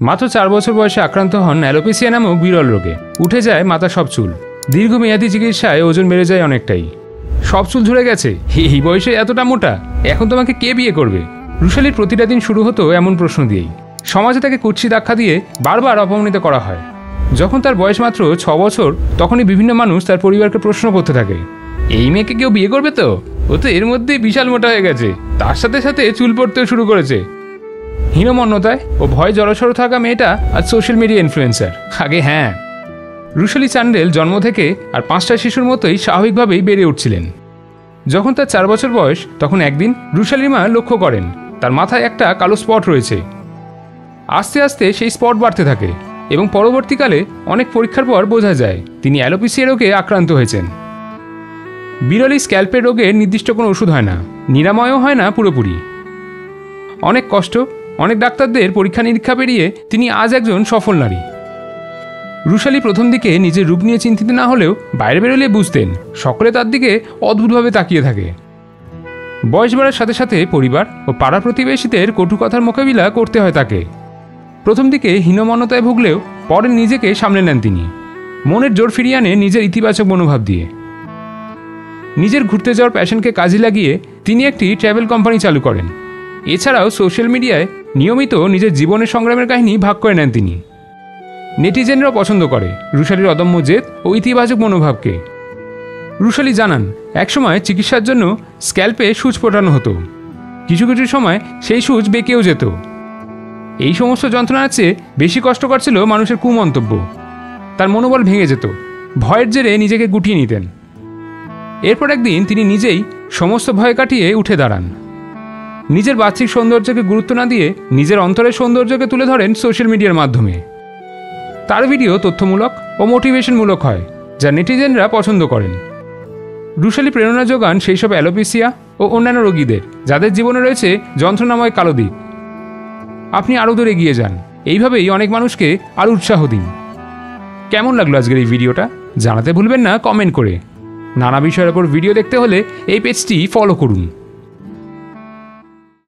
মাত্র 4 বছর বয়সে আক্রান্ত হন অ্যালোপেসিয়া নামক বিরল রোগে। উঠে যায় মাথা সব চুল। দীর্ঘমেয়াদী চিকিৎসায় ওজন বেড়ে যায় অনেকটাই। সব চুল ঝরে গেছে, এই বয়সে এতটা মোটা, এখন তোমাকে কে বিয়ে করবে? রুশালির প্রতিটা দিন শুরু হতো এমন প্রশ্ন দিয়েই। সমাজে তাকে কুৎসিত আখ্যা দিয়ে বারবার অপমানিত করা হয়। যখন তার বয়স মাত্র 6 বছর, তখনই বিভিন্ন মানুষ তার পরিবারকে প্রশ্ন করতে থাকে, এই মেয়েকে কেউ বিয়ে করবে তো? ও তো এর মধ্যেই বিশাল মোটা হয়ে গেছে, তার সাথে সাথে চুল পড়তেও শুরু করেছে। হীনমন্যতায় ও ভয় জড়সড় থাকা মেয়েটা আজ সোশ্যাল মিডিয়া ইনফ্লুয়েন্সার। আগে হ্যাঁ, রুশালি চান্ডেল জন্ম থেকে আর 5টা শিশুর মতোই স্বাভাবিকভাবেই বেড়ে উঠছিলেন। যখন তার 4 বছর বয়স, তখন একদিন রুশালির মা লক্ষ্য করেন তার মাথায় একটা কালো স্পট রয়েছে। আস্তে আস্তে সেই স্পট বাড়তে থাকে এবং পরবর্তীকালে অনেক পরীক্ষার পর বোঝা যায় তিনি অ্যালোপেসিয়া রোগে আক্রান্ত হয়েছেন। বিরল স্ক্যাল্পের রোগের নির্দিষ্ট কোনো ওষুধ হয় না, নিরাময়ও হয় না পুরোপুরি। অনেক কষ্ট, অনেক ডাক্তারদের পরীক্ষা নিরীক্ষা পেরিয়ে তিনি আজ একজন সফল নারী। রুশালি প্রথম দিকে নিজের রূপ নিয়ে চিন্তিত না হলেও বাইরে বেরোলে বুঝতেন সকলে তার দিকে অদ্ভুতভাবে তাকিয়ে থাকে। বয়স বাড়ার সাথে সাথে পরিবার ও পাড়া প্রতিবেশীদের কটু কথার মোকাবিলা করতে হয় তাকে। প্রথম দিকে হীনমন্যতায় ভুগলেও পরে নিজেকে সামলে নেন তিনি, মনের জোর ফিরিয়ে আনে নিজের ইতিবাচক মনোভাব দিয়ে। নিজের ঘুরতে যাওয়ার প্যাশনকে কাজে লাগিয়ে তিনি একটি ট্রাভেল কোম্পানি চালু করেন। এছাড়াও সোশ্যাল মিডিয়ায় নিয়মিত নিজের জীবনের সংগ্রামের কাহিনী ভাগ করে নেন তিনি। নেটিজেনরাও পছন্দ করে রুশালির অদম্য জেদ ও ইতিবাচক মনোভাবকে। রুশালি জানান, একসময় চিকিৎসার জন্য স্ক্যাল্পে সূচ ফোটানো হতো, কিছু কিছু সময় সেই সূচ বেঁকেও যেত। এই সমস্ত যন্ত্রণার চেয়ে বেশি কষ্টকর ছিল মানুষের কুমন্তব্য। তার মনোবল ভেঙে যেত, ভয়ের জেরে নিজেকে গুটিয়ে নিতেন। এরপর একদিন তিনি নিজেই সমস্ত ভয় কাটিয়ে উঠে দাঁড়ান। নিজের বাহ্যিক সৌন্দর্যকে গুরুত্ব না দিয়ে নিজের অন্তরের সৌন্দর্যকে তুলে ধরেন সোশ্যাল মিডিয়ার মাধ্যমে। তার ভিডিও তথ্যমূলক ও মোটিভেশনমূলক হয়, যা নেটিজেনরা পছন্দ করেন। রুশালি প্রেরণা যোগান সেই সব অ্যালোপেসিয়া ও অন্যান্য রোগীদের যাদের জীবনে রয়েছে যন্ত্রণাময় কালো দিক। আপনি আরও দূরে এগিয়ে যান, এইভাবেই অনেক মানুষকে আরও উৎসাহ দিন। কেমন লাগলো আজকের এই ভিডিওটা জানাতে ভুলবেন না কমেন্ট করে। নানা বিষয়ের ওপর ভিডিও দেখতে হলে এই পেজটি ফলো করুন।